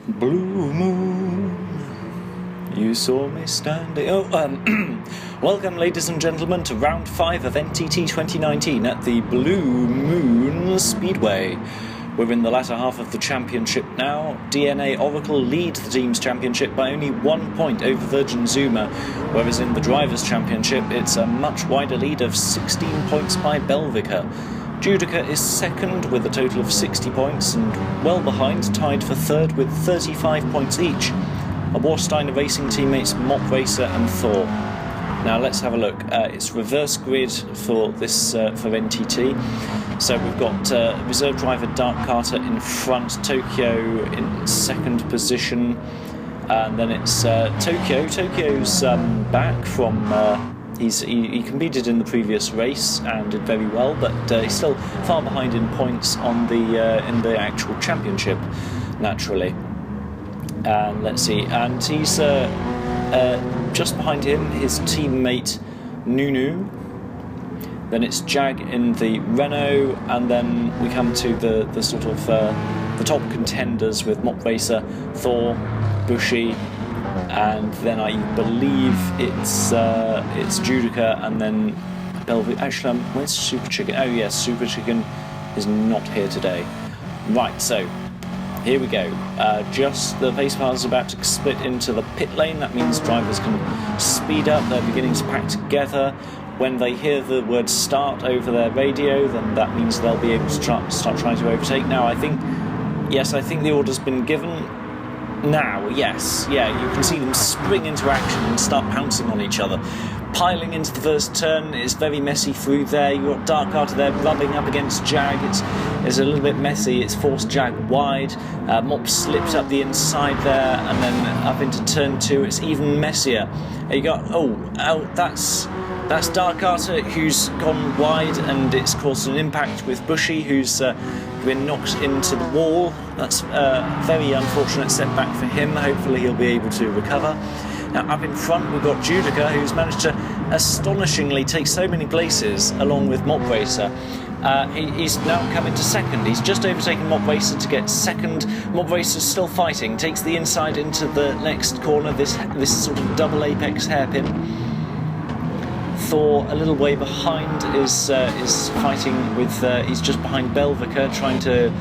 Blue moon, you saw me standing. Welcome, ladies and gentlemen, to round 5 of NTT 2019 at the Blue Moon Speedway. We're in the latter half of the championship now. DNA Oracle leads the team's championship by only 1 point over Virgin Zuma, whereas in the drivers' championship it's a much wider lead of 16 points by Belvika. Judoka is second with a total of 60 points and well behind, tied for third with 35 points each, are Warsteiner Racing teammates Mop Racer and Thor. Now let's have a look. It's reverse grid for this for NTT. So we've got reserve driver Darkkarter in front, Tokyo in second position, and then it's Tokyo. Tokyo's back from. He competed in the previous race and did very well, but he's still far behind in points on in the actual championship, naturally. And let's see, and he's just behind him, his teammate Nunu. Then it's Jag in the Renault, and then we come to the sort of the top contenders with Mop Racer, Thor, Bushi. And then I believe it's Judoka, and then Belvika. Actually, where's Super Chicken? Oh yes, Super Chicken is not here today. Right, so here we go. Just the pace cars is about to split into the pit lane. That means drivers can speed up. They're beginning to pack together. When they hear the word start over their radio, then that means they'll be able to start trying to overtake. Now, I think the order's been given. Now, yes, yeah, you can see them spring into action and start pouncing on each other. Piling into the first turn, it's very messy through there. You've got Darkkarter there rubbing up against Jag. It's a little bit messy. It's forced Jag wide. Mop slips up the inside there, and then up into turn 2. It's even messier. You got that's Darkkarter who's gone wide, and it's caused an impact with Bushi, who's been knocked into the wall. That's a very unfortunate setback for him. Hopefully he'll be able to recover. Now up in front we've got Judoka, who's managed to astonishingly take so many places along with Mop Racer. He's now come into second. He's just overtaken Mop Racer to get second. Mop Racer's still fighting, takes the inside into the next corner, this sort of double apex hairpin. Thor, a little way behind, is fighting with. He's just behind Belvika, trying to.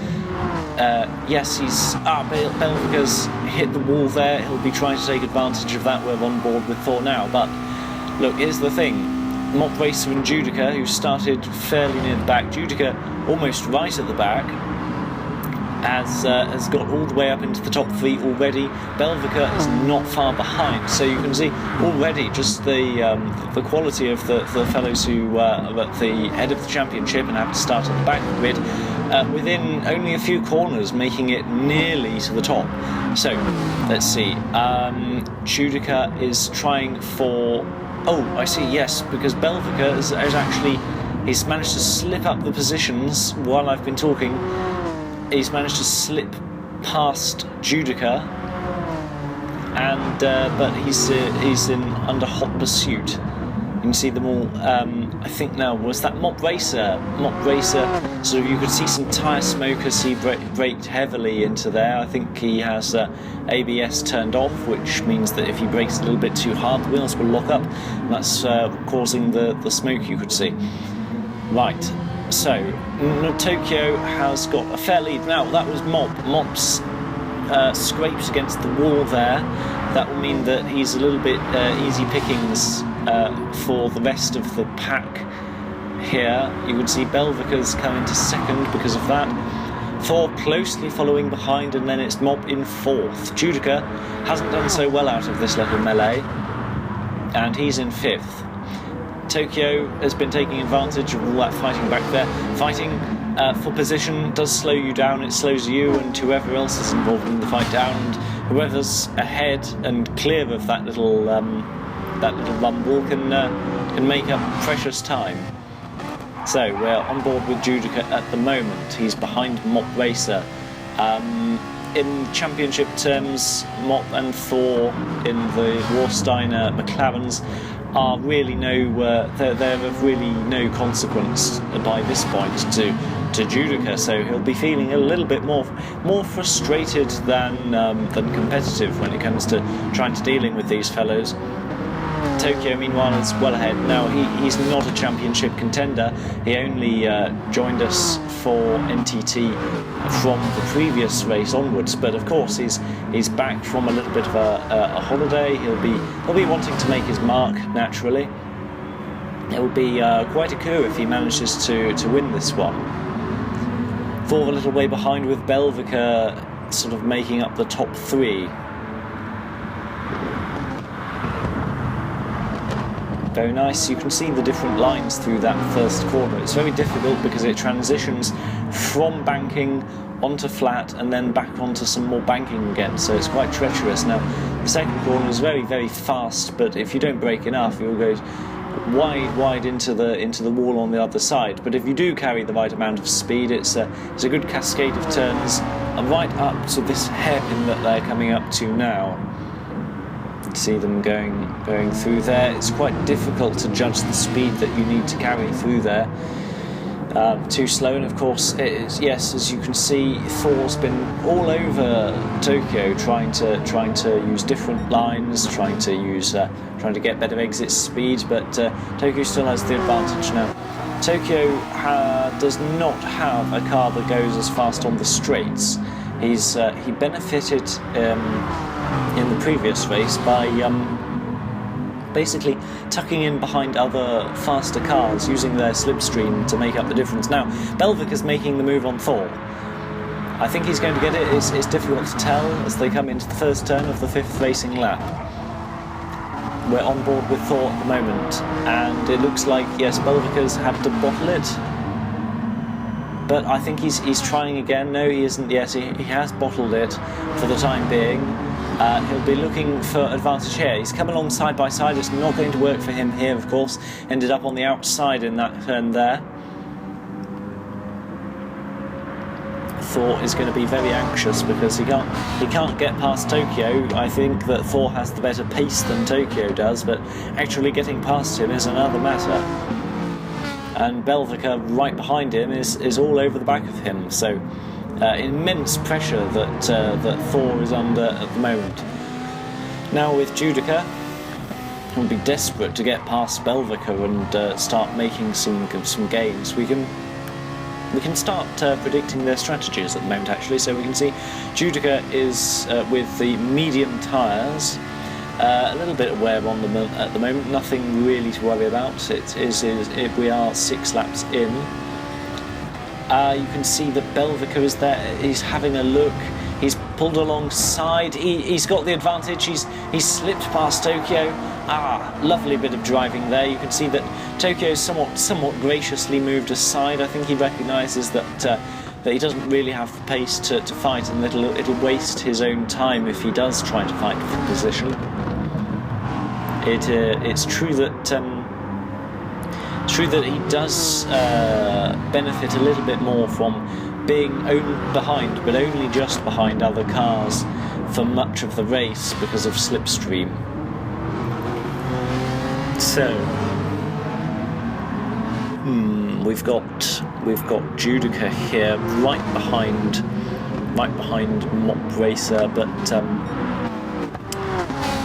Belvika's hit the wall there. He'll be trying to take advantage of that. We're on board with Thor now. But look, here's the thing: Mop Racer and Judoka, who started fairly near the back. Judoka almost right at the back. Has got all the way up into the top 3 already. Belvika is not far behind, so you can see already just the quality of the fellows who are at the head of the championship and have to start at the back of the grid within only a few corners, making it nearly to the top. So let's see. Judoka is trying for. Oh, I see. Yes, because Belvika is actually he's managed to slip up the positions while I've been talking. He's managed to slip past Judoka, and but he's in under hot pursuit. You can see them all. I think now was that Mop Racer. So you could see some tyre smoke as he braked heavily into there. I think he has ABS turned off, which means that if he brakes a little bit too hard, the wheels will lock up. And that's causing the smoke you could see. Right. So, Tokyo has got a fair lead. Now, that was Mop. Mop's scraped against the wall there. That will mean that he's a little bit easy pickings for the rest of the pack here. You can see Belvika's come into second because of that. Thor closely following behind, and then it's Mop in fourth. Judoka hasn't done so well out of this little melee, and he's in fifth. Tokyo has been taking advantage of all that fighting back there. Fighting for position does slow you down, it slows you and whoever else is involved in the fight down, and whoever's ahead and clear of that little rumble can make up precious time. So we're on board with Judoka at the moment. He's behind Mop Racer. In championship terms, Mop and Thor in the Warsteiner McLarens are really they're of really no consequence by this point to Judoka, so he'll be feeling a little bit more frustrated than competitive when it comes to trying to dealing with these fellows. Tokyo, meanwhile, is well ahead. Now, he's not a championship contender. He only joined us for NTT from the previous race onwards, but of course he's back from a little bit of a holiday. He'll be wanting to make his mark naturally. It will be quite a coup if he manages to win this one. Thor a little way behind, with Belvika sort of making up the top three. Very nice. You can see the different lines through that first corner. It's very difficult because it transitions from banking onto flat and then back onto some more banking again, so it's quite treacherous. Now, the second corner is very, very fast, but if you don't brake enough, you'll go wide into the wall on the other side. But if you do carry the right amount of speed, it's a good cascade of turns right up to this hairpin that they're coming up to now. See them going through there. It's quite difficult to judge the speed that you need to carry through there. Too slow, and of course it is, yes, as you can see, Thor's been all over Tokyo trying to use different lines, trying to get better exit speed, but Tokyo still has the advantage now. Tokyo does not have a car that goes as fast on the straights. He benefited in the previous race by basically tucking in behind other faster cars, using their slipstream to make up the difference. Now, Belvika's making the move on Thor. I think he's going to get it. It's difficult to tell as they come into the first turn of the fifth racing lap. We're on board with Thor at the moment, and it looks like, yes, Belvika's had to bottle it. But I think he's trying again. No, he isn't. Yes, he has bottled it for the time being. He'll be looking for advantage here. He's come along side by side. It's not going to work for him here, of course. Ended up on the outside in that turn there. Thor is going to be very anxious because he can't get past Tokyo. I think that Thor has the better pace than Tokyo does, but actually getting past him is another matter. And Belvika right behind him is all over the back of him. So immense pressure that Thor is under at the moment. Now with Judoka, he'll be desperate to get past Belvika and start making some gains. We can start predicting their strategies at the moment, actually. So we can see Judoka is with the medium tyres. A little bit of wear on them at the moment, nothing really to worry about. We are 6 laps in. You can see that Belvika is there. He's having a look. He's pulled alongside. He's got the advantage. He's slipped past Tokyo. Lovely bit of driving there. You can see that Tokyo somewhat graciously moved aside. I think he recognises that he doesn't really have the pace to fight, and it'll waste his own time if he does try to fight for position. It's true that he does benefit a little bit more from being behind, but only just behind other cars for much of the race because of slipstream. So we've got Judoka here right behind Mop Racer, but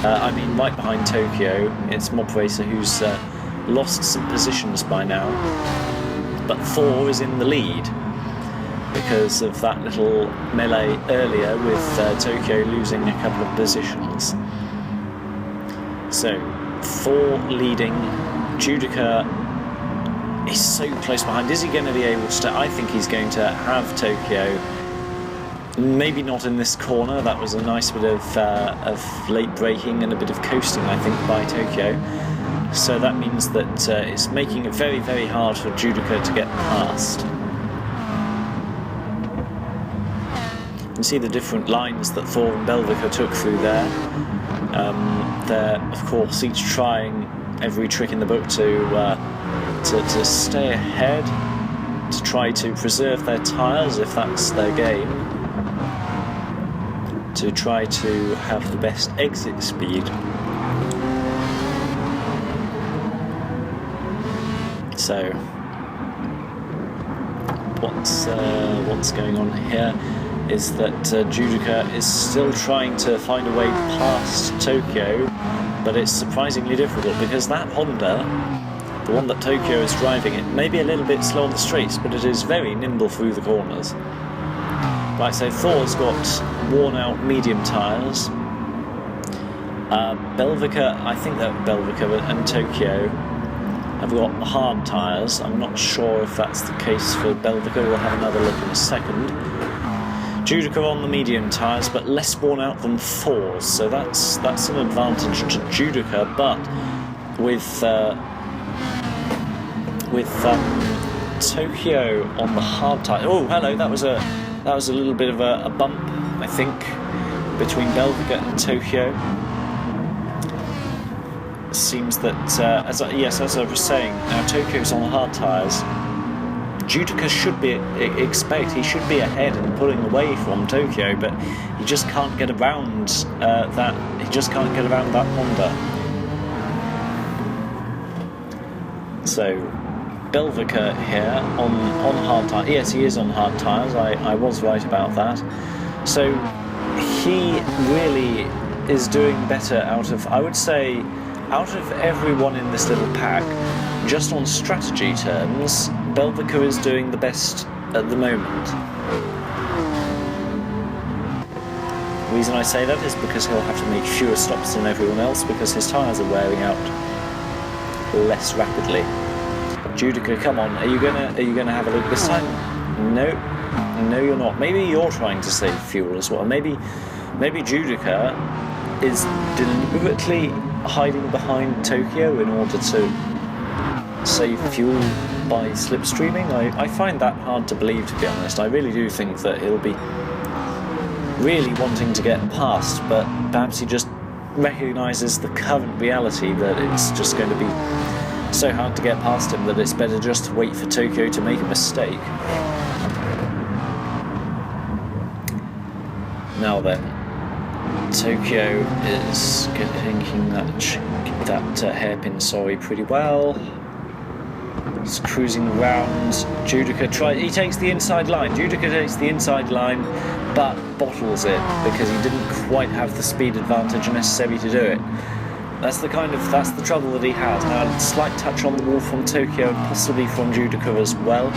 I mean right behind Tokyo. It's Mop Racer who's lost some positions by now, but Thor is in the lead because of that little melee earlier with Tokyo losing a couple of positions. So Thor leading. Judoka is so close behind. Is he going to be able to? I think he's going to have Tokyo. Maybe not in this corner. That was a nice bit of late braking and a bit of coasting, I think, by Tokyo. So that means that it's making it very, very hard for Judoka to get past. You can see the different lines that Thor and Belvika took through there. They're, of course, each trying every trick in the book to stay ahead, to try to preserve their tyres if that's their game, to try to have the best exit speed. So what's going on here is that Judoka is still trying to find a way past Tokyo, but it's surprisingly difficult because that Honda, the one that Tokyo is driving, it may be a little bit slow on the straights, but it is very nimble through the corners. Right, so Thor's got worn out medium tyres. Belvika, I think that Belvika and Tokyo have got hard tyres. I'm not sure if that's the case for Belvika. We'll have another look in a second. Judoka on the medium tyres, but less worn out than Thor's, so that's an advantage to Judoka. But with Tokyo on the hard tyre, oh hello, that was a little bit of a bump, I think, between Belvika and Tokyo. Seems that as I was saying, now Tokyo's on the hard tyres. Judoka should be he should be ahead and pulling away from Tokyo, but he just can't get around that. He just can't get around that Honda. So Belvika here on hard tyres. Yes, he is on hard tyres. I was right about that. So he really is doing better out of, I would say, out of everyone in this little pack. Just on strategy terms, Belvika is doing the best at the moment. The reason I say that is because he'll have to make fewer stops than everyone else because his tyres are wearing out less rapidly. Judoka, come on, are you gonna have a look this time? No, you're not. Maybe you're trying to save fuel as well. Maybe Judoka is deliberately hiding behind Tokyo in order to save fuel by slipstreaming. I find that hard to believe, to be honest. I really do think that he'll be really wanting to get past, but perhaps he just recognises the current reality that it's just going to be so hard to get past him that it's better just to wait for Tokyo to make a mistake. Now then, Tokyo is thinking that hairpin pretty well. He's cruising around. Judoka he takes the inside line. Judoka takes the inside line, but bottles it because he didn't quite have the speed advantage necessary to do it. That's the trouble that he has. Now, a slight touch on the wall from Tokyo and possibly from Judoka as well.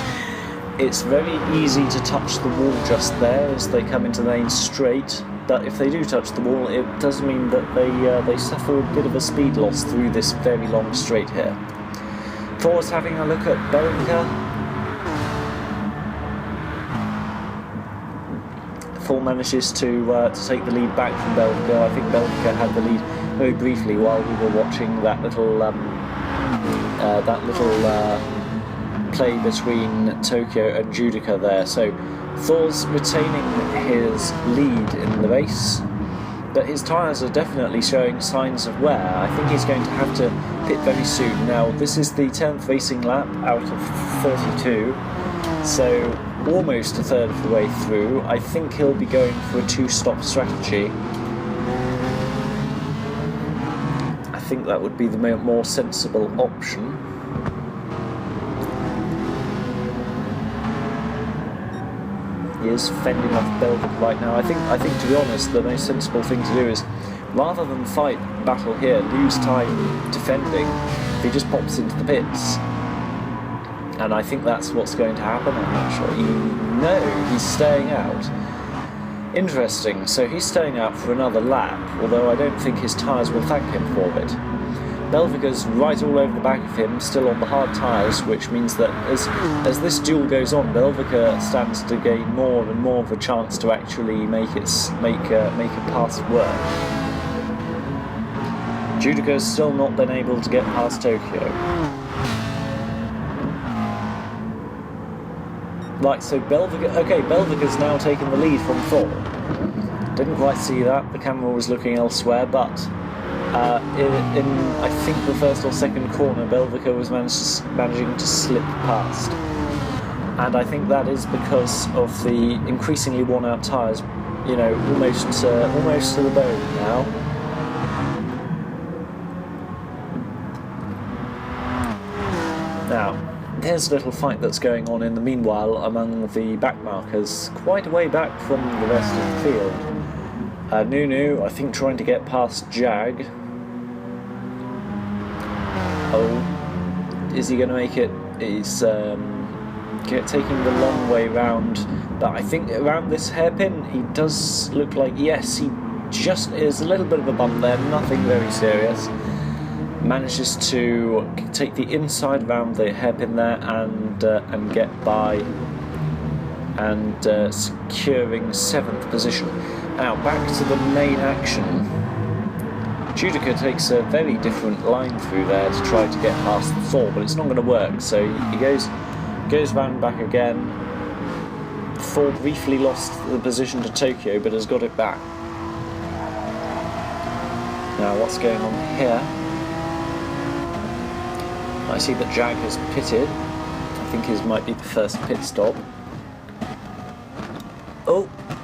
It's very easy to touch the wall just there as they come into the lane straight, but if they do touch the wall, it does mean that they suffer a bit of a speed loss through this very long straight here. Thor's having a look at Belvika. Thor manages to take the lead back from Belvika. I think Belvika had the lead very briefly while we were watching that little play between Tokyo and Judoka there. So Thor's retaining his lead in the race, but his tyres are definitely showing signs of wear. I think he's going to have to pit very soon. Now, this is the 10th racing lap out of 32, so almost a third of the way through. I think he'll be going for a two-stop strategy. I think that would be the more sensible option. He is fending off Belvika right now. I think to be honest, the most sensible thing to do is, rather than fight battle here, lose time defending, if he just pops into the pits. And I think that's what's going to happen. I'm not sure. No, he's staying out. Interesting. So he's staying out for another lap, although I don't think his tyres will thank him for it. Belvika's right all over the back of him, still on the hard tyres, which means that as this duel goes on, Belvika stands to gain more and more of a chance to actually make a pass work. Judoka's still not been able to get past Tokyo. Right, so Belvika's now taken the lead from Thor. Didn't quite see that, the camera was looking elsewhere, but in I think the first or second corner, Belvika was managing to slip past. And I think that is because of the increasingly worn out tyres, you know, almost to the bone now. Now, There's a little fight that's going on in the meanwhile among the back markers, quite a way back from the rest of the field. Nunu, I think, trying to get past Jag. Oh, is he going to make it? He's taking the long way round, but I think around this hairpin he does look like, yes, he just is a little bit of a bump there, nothing very serious. Manages to take the inside around the hairpin there and get by, and securing 7th position. Now back to the main action. Judoka takes a very different line through there to try to get past Thor, but it's not going to work, so he goes round back again. Thor briefly lost the position to Tokyo, but has got it back. Now what's going on here? I see that Jag has pitted. I think his might be the first pit stop.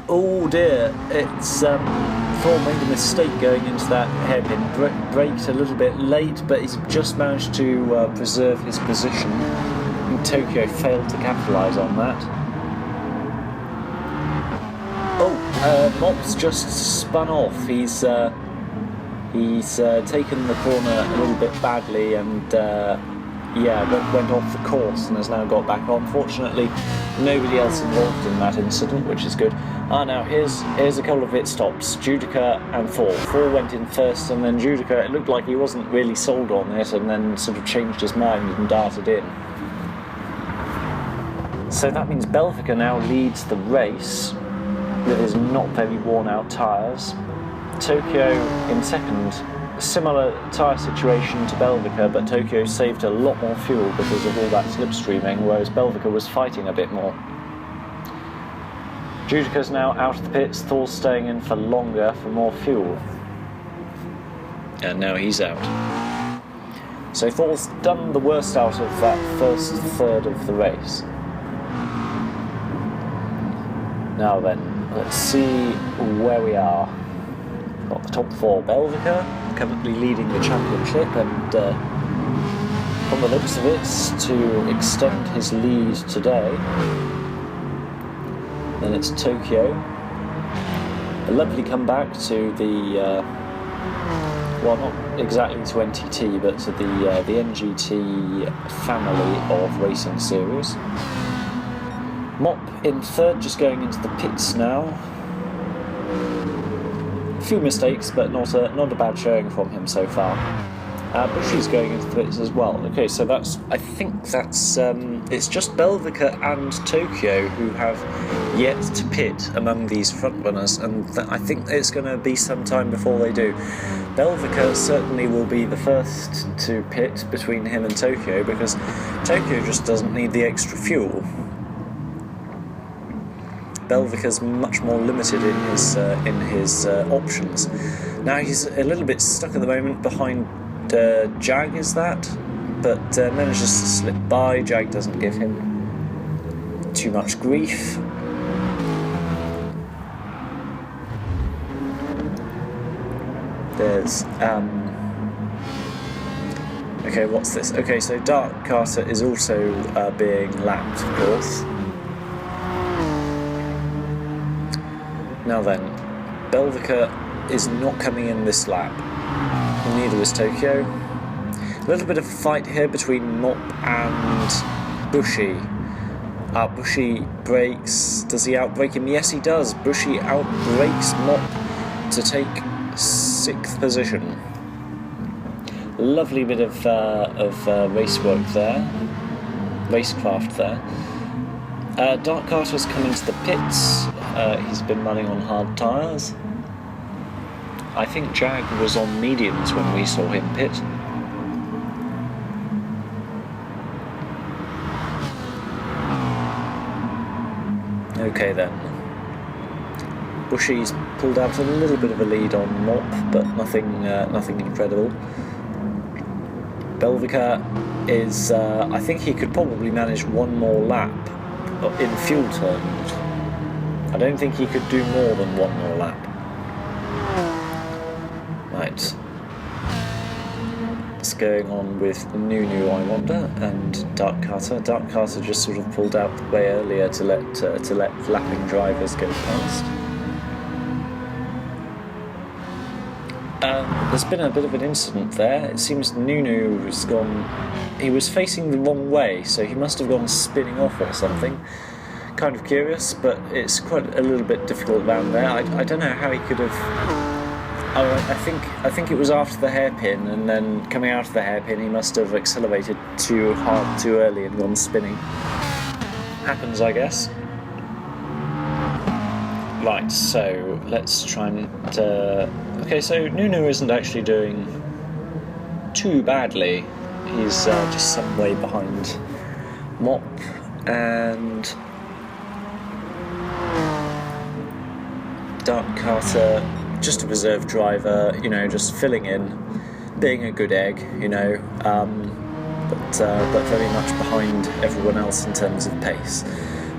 Oh dear, it's Thor made a mistake going into that hairpin, braked a little bit late, but he's just managed to preserve his position. And Tokyo failed to capitalise on that. Mop's just spun off. He's taken the corner a little bit badly and went off the course and has now got back on. Fortunately, nobody else involved in that incident, which is good. Now here's a couple of pit stops. Judoka and Thor. Thor went in first, and then Judoka, it looked like he wasn't really sold on it, and then sort of changed his mind and darted in. So that means Belvika now leads the race with his not very worn out tyres. Tokyo in second. Similar tyre situation to Belvika, but Tokyo saved a lot more fuel because of all that slipstreaming, whereas Belvika was fighting a bit more. Judoka's now out of the pits, Thor's staying in for longer for more fuel. And now he's out. So Thor's done the worst out of that first third of the race. Now then, let's see where we are. Got the top 4. Belvika currently leading the championship, and from the looks of it, to extend his lead today. Then it's Tokyo. A lovely comeback to the well, not exactly to NTT, but to the NGT family of racing series. Mop in third, just going into the pits now. A few mistakes, but not a bad showing from him so far. Bushy's going into the pits as well. Okay, so I think that's it's just Belvika and Tokyo who have yet to pit among these front runners, and I think it's going to be some time before they do. Belvika certainly will be the first to pit between him and Tokyo, because Tokyo just doesn't need the extra fuel. Belvika's much more limited in his options. Now he's a little bit stuck at the moment behind Jag, is that? But manages to slip by. Jag doesn't give him too much grief. There's okay, what's this? Okay, so Darkkarter is also being lapped, of course. Now then, Belvika is not coming in this lap. Neither is Tokyo. A little bit of a fight here between Mop and Bushy. Bushy brakes. Does he outbrake him? Yes, he does. Bushy outbrakes Mop to take 6th position. Lovely bit of race work there. Racecraft there. Darkkarter's come into the pits. He's been running on hard tyres. I think Jag was on mediums when we saw him pit. Okay then. Bushy's pulled out a little bit of a lead on Mop, but nothing incredible. Belvika is, I think he could probably manage one more lap in fuel terms. I don't think he could do more than one more lap. Right. Let's going on with Nunu, I wonder, and Darkkarter. Darkkarter just sort of pulled out the way earlier to let lapping drivers go past. There's been a bit of an incident there. It seems Nunu has gone... He was facing the wrong way, so he must have gone spinning off or something. Kind of curious, but it's quite a little bit difficult around there. I don't know how he could have... Oh, I think it was after the hairpin, and then coming out of the hairpin he must have accelerated too hard too early and gone spinning. Happens, I guess. Right, so let's try and... Okay, so Nunu isn't actually doing too badly. He's just some way behind Mop, and Darkkarter, just a reserve driver, you know, just filling in, being a good egg, you know, but very much behind everyone else in terms of pace.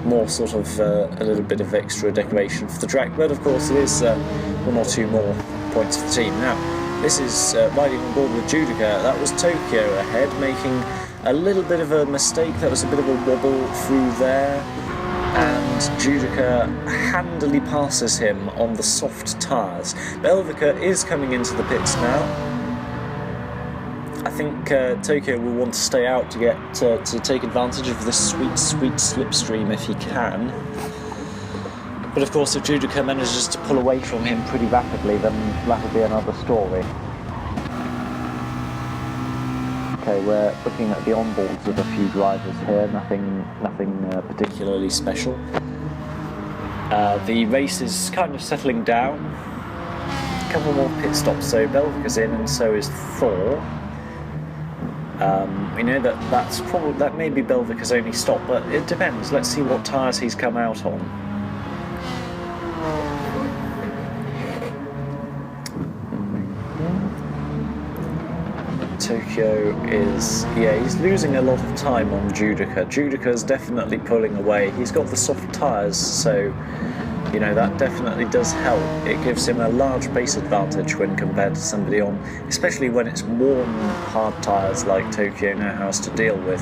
More sort of a little bit of extra decoration for the track, but of course it is one or two more points for the team. Now, this is riding on board with Judoka. That was Tokyo ahead, making a little bit of a mistake. That was a bit of a wobble through there, and Judoka handily passes him on the soft tyres. Belvika is coming into the pits now. I think Tokyo will want to stay out to get to take advantage of this sweet, sweet slipstream if he can. But of course, if Judoka manages to pull away from him pretty rapidly, then that'll be another story. Okay, we're looking at the onboards of a few drivers here. Nothing particularly special. The race is kind of settling down. A couple more pit stops, so Belvika's in, and so is Thor. We know that may be Belvika's only stop, but it depends. Let's see what tyres he's come out on. Tokyo is, he's losing a lot of time on Judoka. Judoka's definitely pulling away. He's got the soft tyres, so you know that definitely does help. It gives him a large pace advantage when compared to somebody on, especially when it's warm, hard tyres like Tokyo now has to deal with.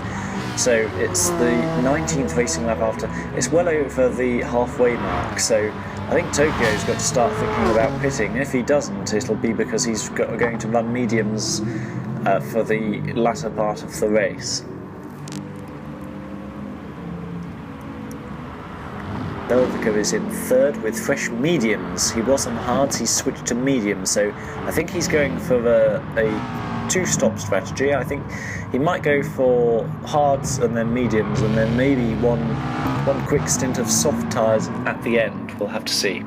So it's the 19th racing lap after. It's well over the halfway mark, so I think Tokyo's got to start thinking about pitting. If he doesn't, it'll be because he's going to run mediums for the latter part of the race. Belvika is in third with fresh mediums. He was on hards, he switched to mediums, so I think he's going for a two-stop strategy. I think he might go for hards and then mediums, and then maybe one quick stint of soft tyres at the end. We'll have to see.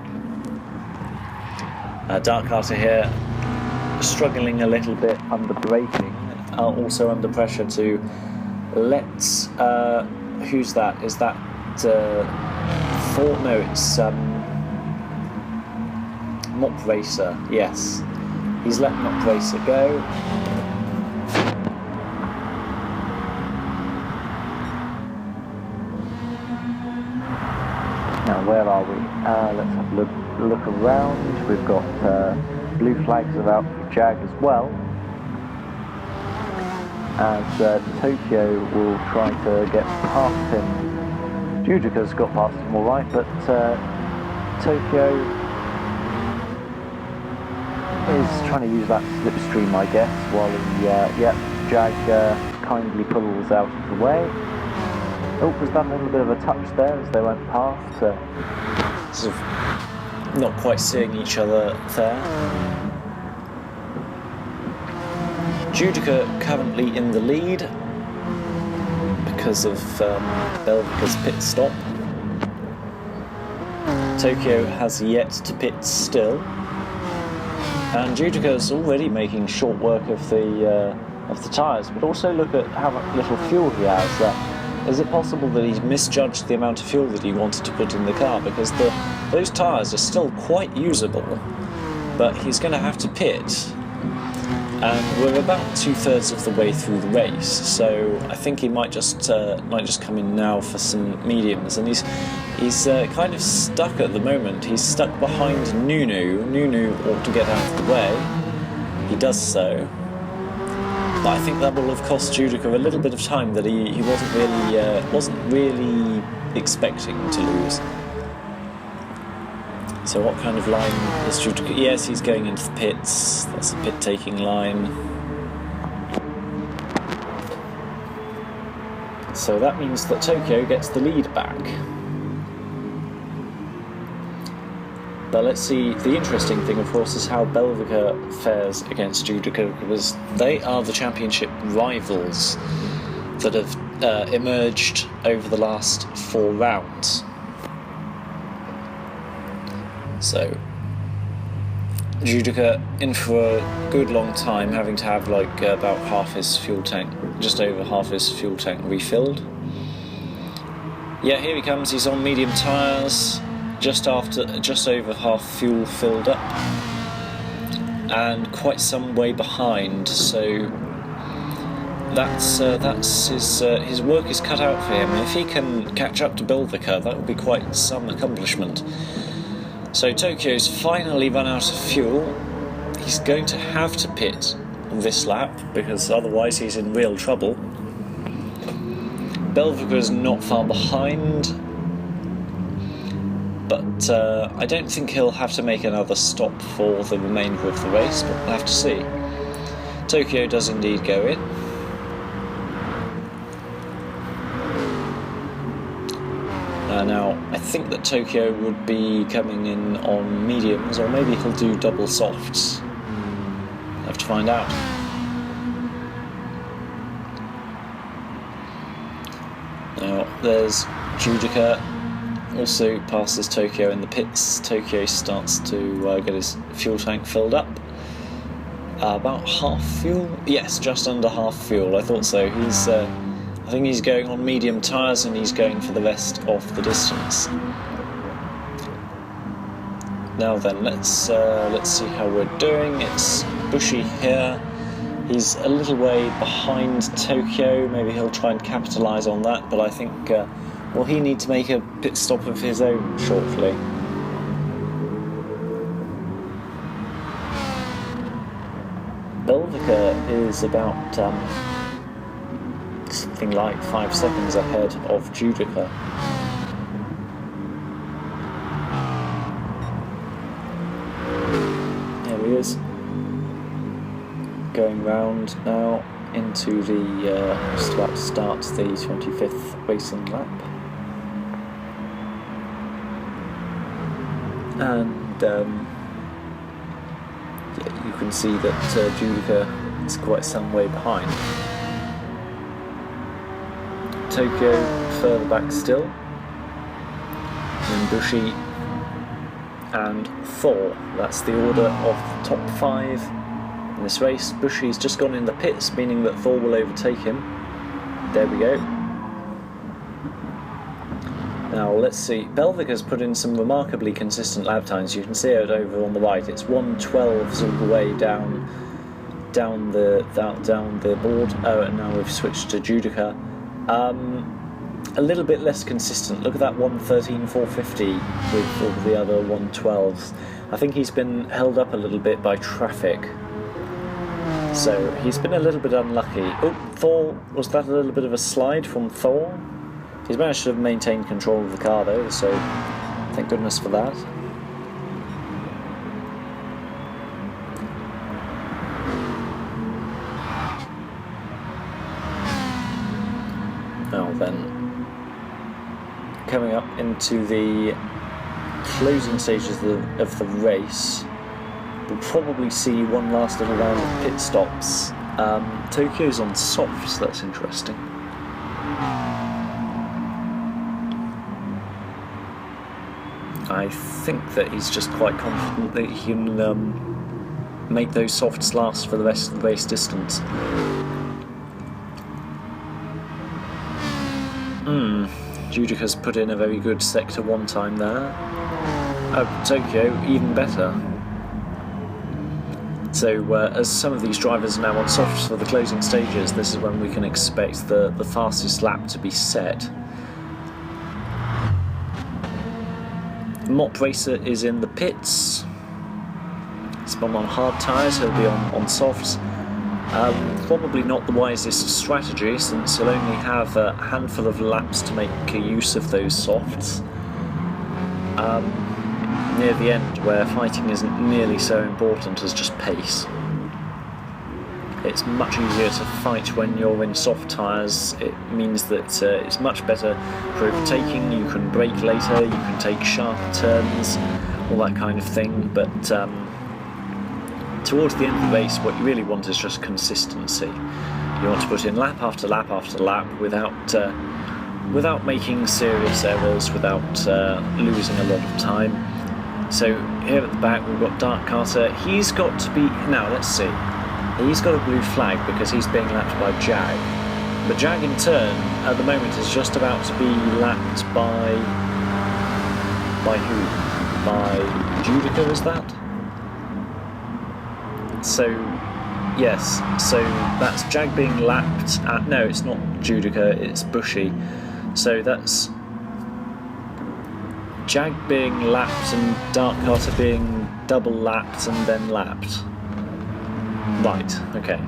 Darkkarter here, struggling a little bit under braking, also under pressure to let... who's that? Is that... Thor? No, it's Mop Racer, yes. He's let Mop Racer go. Now where are we? Let's have a look around. We've got blue flags are out for Jag as well, as Tokyo will try to get past him. Judoka's got past him all right, but Tokyo is trying to use that slipstream, I guess, while Jag kindly pulls out of the way. Oh, was that a little bit of a touch there as they went past? Sort of not quite seeing each other there. Judoka currently in the lead because of Belvika's pit stop. Tokyo has yet to pit still, and Judoka's already making short work of the tyres. But also look at how little fuel he has. Is it possible that he's misjudged the amount of fuel that he wanted to put in the car? Because those tyres are still quite usable, but he's going to have to pit. And we're about 2/3 of the way through the race, so I think he might just come in now for some mediums. And he's kind of stuck at the moment. He's stuck behind Nunu. Nunu ought to get out of the way. He does so. But I think that will have cost Judoka a little bit of time that he wasn't really expecting to lose. So what kind of line is Judoka? Yes, he's going into the pits. That's the pit-taking line. So that means that Tokyo gets the lead back. But let's see, the interesting thing, of course, is how Belvika fares against Judoka, because they are the championship rivals that have emerged over the last 4 rounds. So, Judoka in for a good long time, having to have like about half his fuel tank, just over half his fuel tank refilled. Yeah, here he comes, he's on medium tyres. Just over half fuel filled up, and quite some way behind. So that's his work is cut out for him. If he can catch up to Belvika, that would be quite some accomplishment. So Tokyo's finally run out of fuel. He's going to have to pit this lap because otherwise he's in real trouble. Belvika's not far behind. But I don't think he'll have to make another stop for the remainder of the race, but we'll have to see. Tokyo does indeed go in. Now, I think that Tokyo would be coming in on mediums, or maybe he'll do double softs. Have to find out. Now, there's Judoka. Also passes Tokyo in the pits. Tokyo starts to get his fuel tank filled up. About half fuel? Yes, just under half fuel. I thought so. I think he's going on medium tyres and he's going for the rest of the distance. Now then, let's see how we're doing. It's Bushi here. He's a little way behind Tokyo. Maybe he'll try and capitalise on that, but I think well, he needs to make a pit stop of his own shortly. Belvika is about something like 5 seconds ahead of Judoka. There he is. Going round now into the, just about to start the 25th racing lap. And yeah, you can see that Judoka is quite some way behind. Tokyo further back still, then Bushi and Thor. That's the order of the top 5 in this race. Bushi's just gone in the pits, meaning that Thor will overtake him. There we go. Now let's see, Belvika's put in some remarkably consistent lap times. You can see it over on the right. It's 1:12s all the way down the board. Oh, and now we've switched to Judoka. A little bit less consistent. Look at that 1:13.450 with all the other 1:12s. I think he's been held up a little bit by traffic. So he's been a little bit unlucky. Oh, Thor, was that a little bit of a slide from Thor? He's managed to maintain control of the car though, so thank goodness for that. Now then, coming up into the closing stages of the race, we'll probably see one last little round of pit stops. Tokyo's on softs, that's interesting. I think that he's just quite confident that he can make those softs last for the rest of the race distance. Judoka's put in a very good sector 1 time there. Oh, Tokyo, even better. So as some of these drivers are now on softs for the closing stages, this is when we can expect the fastest lap to be set. Mop Racer is in the pits. Spun on hard tyres, he'll be on softs. Probably not the wisest strategy, since you'll only have a handful of laps to make use of those softs. Near the end, where fighting isn't nearly so important as just pace. It's much easier to fight when you're in soft tyres. It means that it's much better for overtaking. You can brake later, you can take sharper turns, all that kind of thing, but towards the end of the race, what you really want is just consistency. You want to put in lap after lap after lap without making serious errors, without losing a lot of time. So here at the back we've got Darkkarter. He's got to be, now let's see, he's got a blue flag because he's being lapped by Jag. But Jag in turn at the moment is just about to be lapped by who? By Judoka, is that? So, yes, so that's Jag being lapped at, no, it's not Judoka, it's Bushy. So that's Jag being lapped and Darkkarter being double lapped and then lapped. Right, okay.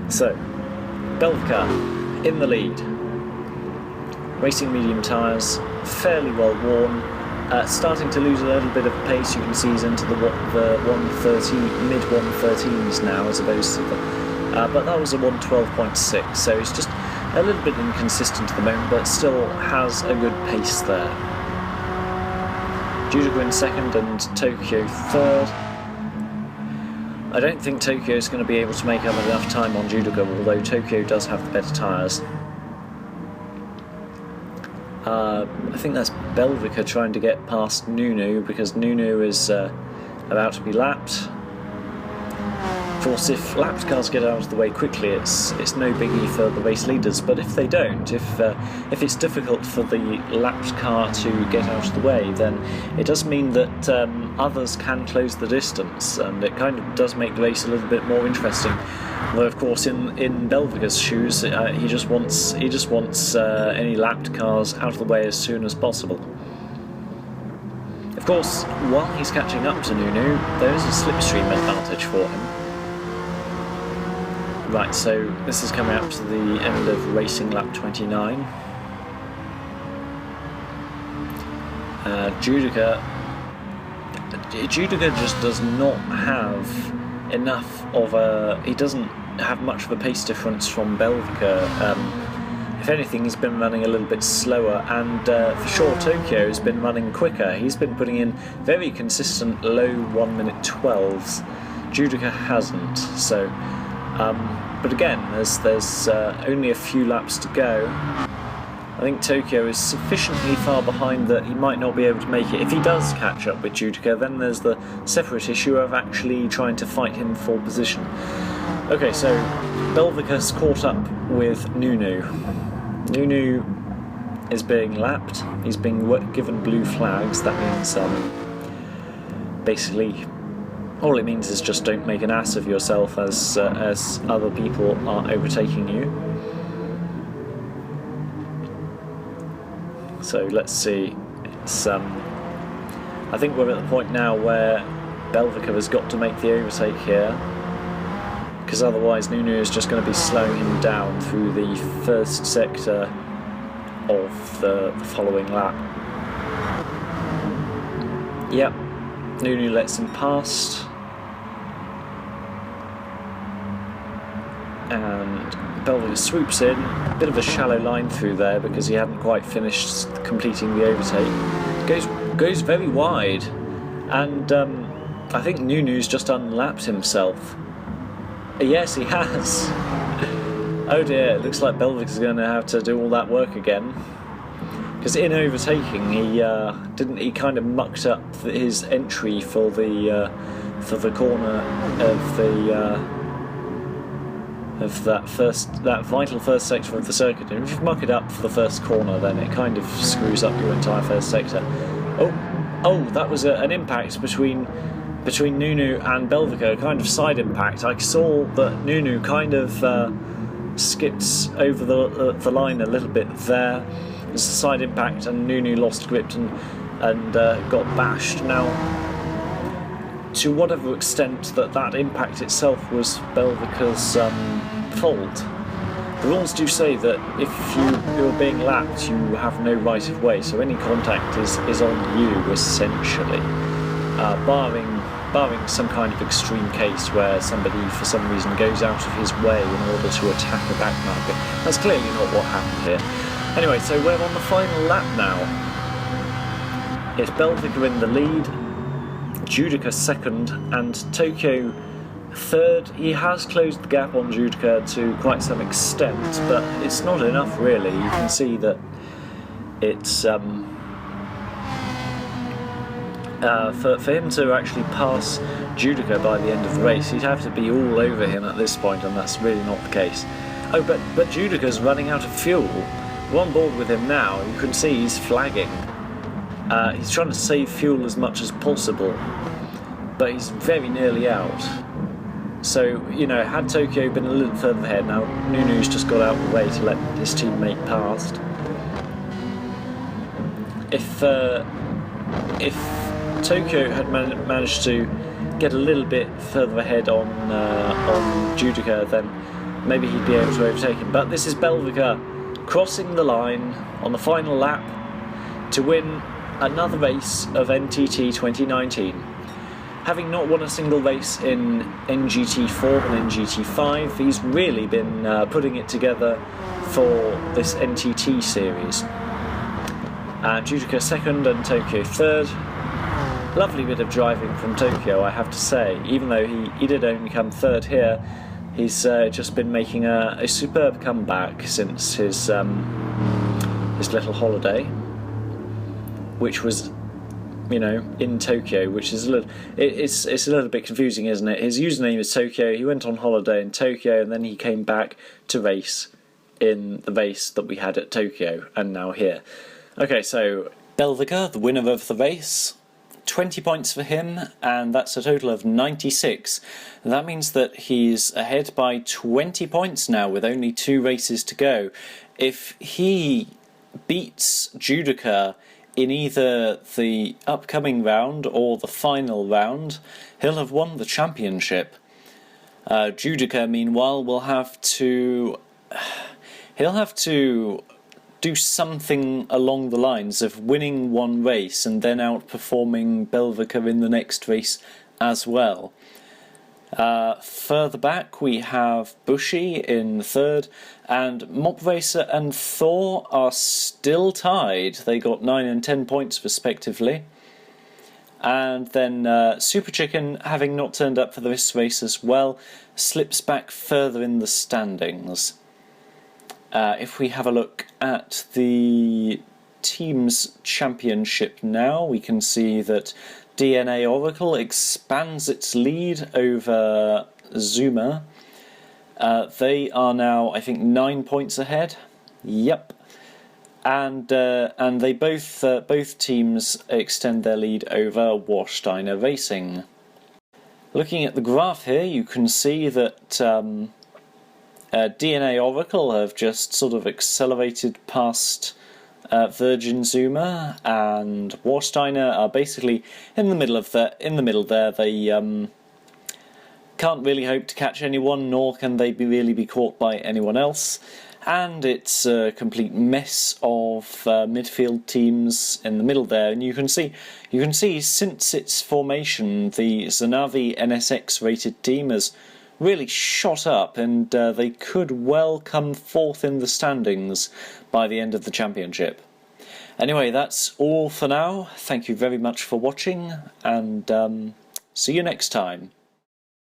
So, Belvika in the lead. Racing medium tyres, fairly well worn. Starting to lose a little bit of pace. You can see he's into the 113, mid 113s now, as opposed to the. But that was a 112.6, so he's just a little bit inconsistent at the moment, but still has a good pace there. Judoka in second and Tokyo third. I don't think Tokyo is going to be able to make up enough time on Judoka, although Tokyo does have the better tyres. I think that's Belvika trying to get past Nunu, because Nunu is about to be lapped. Of course, if lapped cars get out of the way quickly, it's no biggie for the race leaders. But if they don't, if it's difficult for the lapped car to get out of the way, then it does mean that others can close the distance, and it kind of does make the race a little bit more interesting. Although, of course, in Belvika's shoes, he just wants any lapped cars out of the way as soon as possible. Of course, while he's catching up to Nunu, there is a slipstream advantage for him. Right, so this is coming up to the end of racing lap 29. Judoka just does not have enough of a. He doesn't have much of a pace difference from Belvika. If anything, he's been running a little bit slower, and for sure Tokyo has been running quicker. He's been putting in very consistent low 1 minute 12s. Judoka hasn't, so. But again, there's only a few laps to go. I think Tokyo is sufficiently far behind that he might not be able to make it. If he does catch up with Judoka, then there's the separate issue of actually trying to fight him for position. Okay, so Belvika's caught up with Nunu. Nunu is being lapped. He's being given blue flags. That means basically all it means is just don't make an ass of yourself as other people are overtaking you. So let's see. It's I think we're at the point now where Belvika has got to make the overtake here, because otherwise Nunu is just going to be slowing him down through the first sector of the following lap. Yep, Nunu lets him past. And Belvika swoops in, a bit of a shallow line through there because he hadn't quite finished completing the overtake. Goes very wide, and I think Nunu's just unlapped himself. Yes, he has. Oh dear, it looks like Belvika's going to have to do all that work again. Because in overtaking, he kind of mucked up his entry for the corner of that vital first sector of the circuit. And if you muck it up for the first corner, then it kind of screws up your entire first sector. Oh, that was an impact between Nunu and Belvika, a kind of side impact. I saw that Nunu kind of skipped over the line a little bit there. It was a side impact, and Nunu lost grip and got bashed. Now, to whatever extent that impact itself was Belvika's fault. The rules do say that if you're being lapped, you have no right of way, so any contact is on you, essentially. Barring some kind of extreme case where somebody for some reason goes out of his way in order to attack a back marker. That's clearly not what happened here. Anyway, so we're on the final lap now. It's Belvika in the lead, Judoka second, and Tokyo third. He has closed the gap on Judoka to quite some extent, but it's not enough really. You can see that it's for him to actually pass Judoka by the end of the race, he'd have to be all over him at this point, and that's really not the case. Oh, but Judoka's running out of fuel. We're on board with him now. You can see he's flagging. He's trying to save fuel as much as possible, but he's very nearly out. So, you know, had Tokyo been a little further ahead, now Nunu's just got out of the way to let his teammate past. If Tokyo had managed to get a little bit further ahead on Judoka, then maybe he'd be able to overtake him. But this is Belvika crossing the line on the final lap to win another race of NTT 2019. Having not won a single race in NGT4 and NGT5, he's really been putting it together for this NTT series. Judoka second and Tokyo third. Lovely bit of driving from Tokyo, I have to say. Even though he did only come third here, he's just been making a superb comeback since his little holiday, which was, you know, in Tokyo, which is it's a little bit confusing, isn't it? His username is Tokyo. He went on holiday in Tokyo, and then he came back to race in the race that we had at Tokyo, and now here. Okay, so Belvika, the winner of the race, 20 points for him, and that's a total of 96. That means that he's ahead by 20 points now with only 2 races to go. If he beats Judoka in either the upcoming round or the final round, he'll have won the championship. Judoka, meanwhile, will have to do something along the lines of winning one race and then outperforming Belvika in the next race as well. Further back we have Bushi in third, and Mob Racer and Thor are still tied. They got 9 and 10 points respectively. And then Super Chicken, having not turned up for this race as well, slips back further in the standings. If we have a look at the Teams Championship now, we can see that DNA Oracle expands its lead over Zuma. They are now, I think, 9 points ahead. Yep. And they both teams extend their lead over Warsteiner Racing. Looking at the graph here, you can see that DNA Oracle have just sort of accelerated past Virgin Zuma, and Warsteiner are basically in the middle there. They can't really hope to catch anyone, nor can they really be caught by anyone else. And it's a complete mess of midfield teams in the middle there. And you can see since its formation, the Zanavi NSX rated team has really shot up, and they could well come fourth in the standings by the end of the championship. Anyway, that's all for now. Thank you very much for watching, and see you next time.